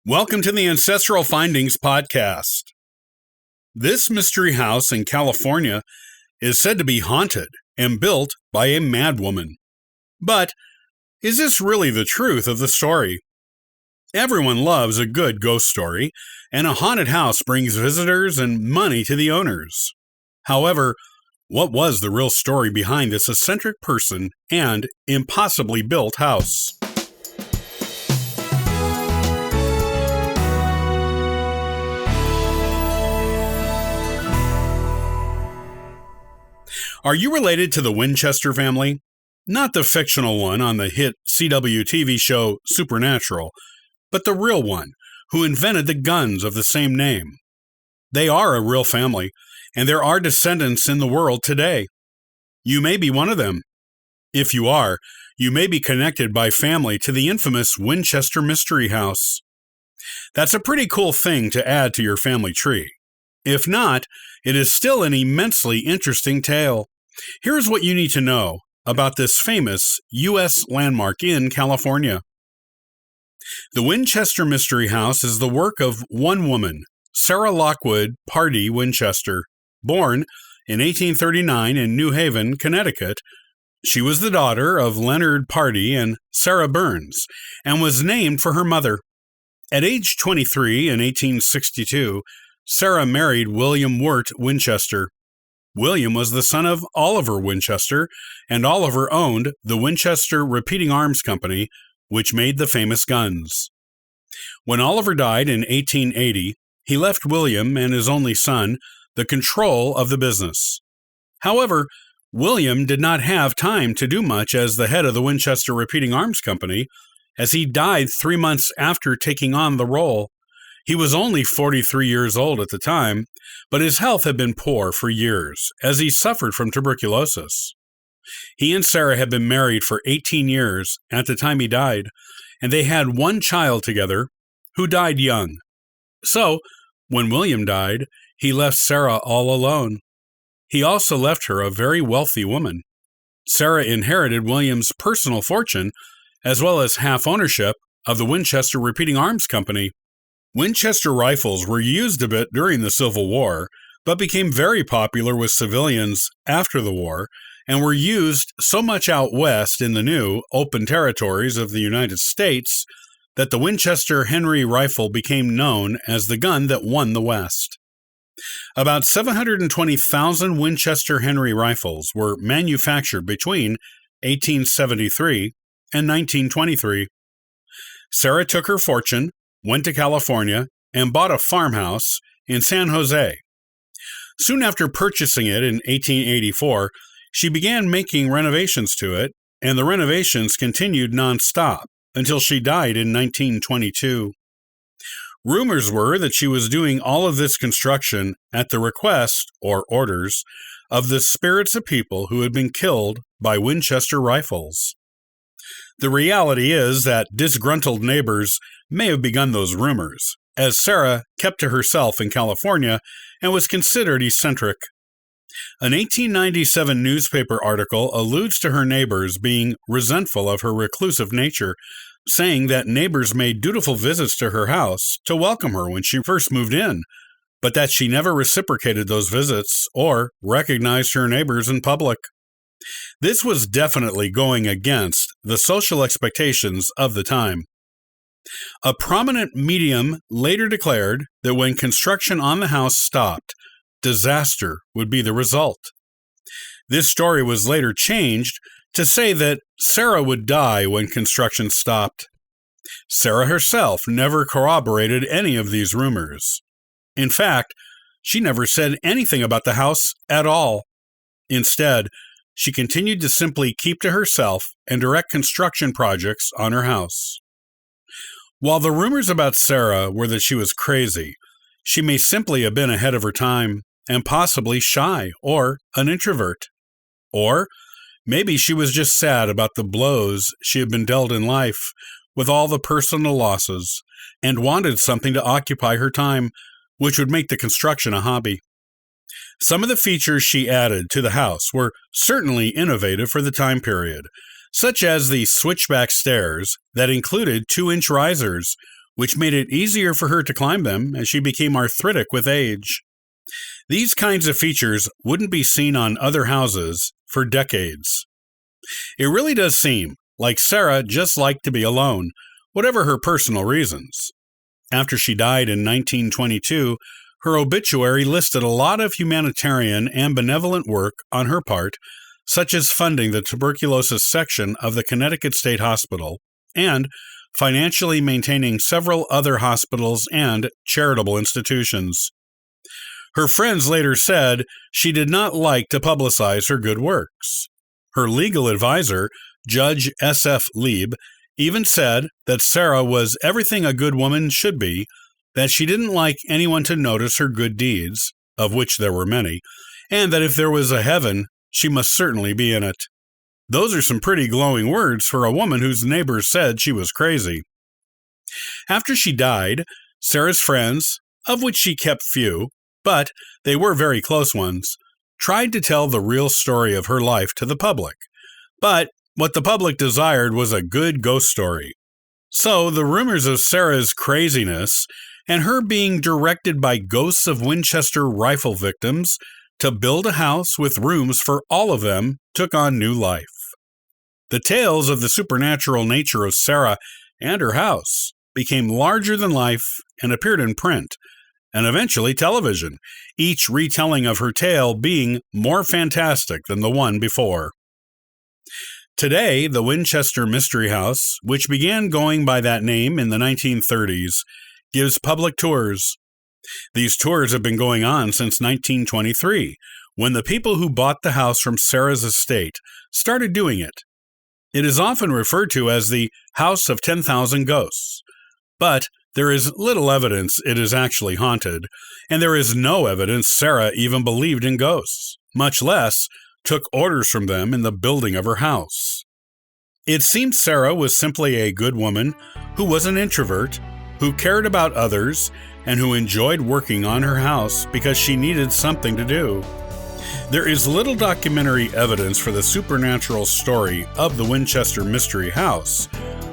Welcome to the Ancestral Findings podcast. This mystery house in California is said to be haunted and built by a madwoman. But is this really the truth of the story? Everyone loves a good ghost story, and a haunted house brings visitors and money to the owners. However, what was the real story behind this eccentric person and impossibly built house? Are you related to the Winchester family? Not the fictional one on the hit CW TV show Supernatural, but the real one, who invented the guns of the same name. They are a real family, and there are descendants in the world today. You may be one of them. If you are, you may be connected by family to the infamous Winchester Mystery House. That's a pretty cool thing to add to your family tree. If not, it is still an immensely interesting tale. Here's what you need to know about this famous U.S. landmark in California. The Winchester Mystery House is the work of one woman, Sarah Lockwood Pardee Winchester. Born in 1839 in New Haven, Connecticut, she was the daughter of Leonard Pardee and Sarah Burns, and was named for her mother. At age 23 in 1862, Sarah married William Wirt Winchester. William was the son of Oliver Winchester, and Oliver owned the Winchester Repeating Arms Company, which made the famous guns. When Oliver died in 1880, he left William and his only son the control of the business. However, William did not have time to do much as the head of the Winchester Repeating Arms Company, as he died 3 months after taking on the role. He was only 43 years old at the time, but his health had been poor for years, as he suffered from tuberculosis. He and Sarah had been married for 18 years at the time he died, and they had one child together, who died young. So, when William died, he left Sarah all alone. He also left her a very wealthy woman. Sarah inherited William's personal fortune, as well as half ownership of the Winchester Repeating Arms Company. Winchester rifles were used a bit during the Civil War, but became very popular with civilians after the war, and were used so much out west in the new, open territories of the United States that the Winchester Henry rifle became known as the gun that won the West. About 720,000 Winchester Henry rifles were manufactured between 1873 and 1923. Sarah took her fortune, went to California, and bought a farmhouse in San Jose. Soon after purchasing it in 1884, she began making renovations to it, and the renovations continued nonstop until she died in 1922. Rumors were that she was doing all of this construction at the request, or orders, of the spirits of people who had been killed by Winchester rifles. The reality is that disgruntled neighbors may have begun those rumors, as Sarah kept to herself in California and was considered eccentric. An 1897 newspaper article alludes to her neighbors being resentful of her reclusive nature, saying that neighbors made dutiful visits to her house to welcome her when she first moved in, but that she never reciprocated those visits or recognized her neighbors in public. This was definitely going against the social expectations of the time. A prominent medium later declared that when construction on the house stopped, disaster would be the result. This story was later changed to say that Sarah would die when construction stopped. Sarah herself never corroborated any of these rumors. In fact, she never said anything about the house at all. Instead, she continued to simply keep to herself and direct construction projects on her house. While the rumors about Sarah were that she was crazy, she may simply have been ahead of her time and possibly shy or an introvert. Or maybe she was just sad about the blows she had been dealt in life with all the personal losses and wanted something to occupy her time, which would make the construction a hobby. Some of the features she added to the house were certainly innovative for the time period, such as the switchback stairs that included 2-inch risers, which made it easier for her to climb them as she became arthritic with age. These kinds of features wouldn't be seen on other houses for decades. It really does seem like Sarah just liked to be alone, whatever her personal reasons. After she died in 1922, her obituary listed a lot of humanitarian and benevolent work on her part, such as funding the tuberculosis section of the Connecticut State Hospital and financially maintaining several other hospitals and charitable institutions. Her friends later said she did not like to publicize her good works. Her legal advisor, Judge S.F. Lieb, even said that Sarah was everything a good woman should be, that she didn't like anyone to notice her good deeds, of which there were many, and that if there was a heaven, she must certainly be in it. Those are some pretty glowing words for a woman whose neighbors said she was crazy. After she died, Sarah's friends, of which she kept few, but they were very close ones, tried to tell the real story of her life to the public. But what the public desired was a good ghost story. So the rumors of Sarah's craziness and her being directed by ghosts of Winchester rifle victims to build a house with rooms for all of them took on new life. The tales of the supernatural nature of Sarah and her house became larger than life and appeared in print, and eventually television, each retelling of her tale being more fantastic than the one before. Today, the Winchester Mystery House, which began going by that name in the 1930s, gives public tours. These tours have been going on since 1923, when the people who bought the house from Sarah's estate started doing it. It is often referred to as the House of 10,000 Ghosts, but there is little evidence it is actually haunted, and there is no evidence Sarah even believed in ghosts, much less took orders from them in the building of her house. It seems Sarah was simply a good woman who was an introvert, who cared about others, and who enjoyed working on her house because she needed something to do. There is little documentary evidence for the supernatural story of the Winchester Mystery House,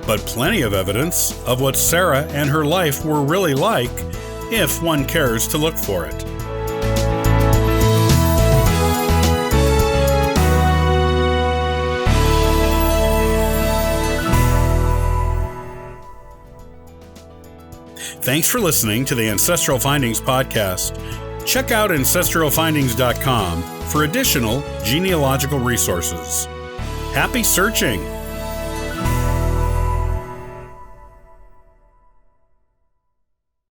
but plenty of evidence of what Sarah and her life were really like, if one cares to look for it. Thanks for listening to the Ancestral Findings podcast. Check out ancestralfindings.com for additional genealogical resources. Happy searching!